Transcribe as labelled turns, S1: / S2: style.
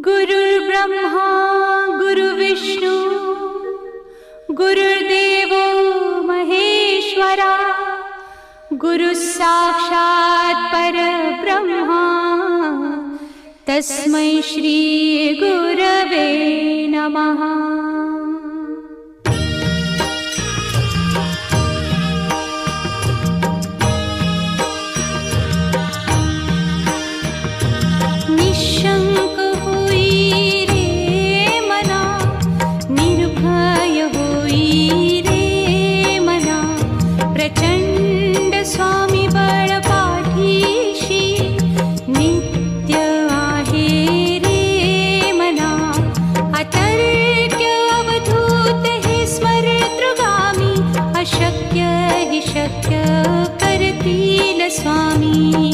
S1: गुरुर्ब्रह्मा गुरुर्विष्णू गुरुर्देवो महेश्वरा गुरुः साक्षात् परब्रह्मा तस्मै श्री गुरवे नमः। निशंक होई रे मना, निर्भय होई रे मना, प्रचंड स्वामी बळ पाठीशी नित्य आहे रे मना। अतर्क्य अवधूत हे स्मरतृगामी, अशक्य हि शक्य करतील स्वामी।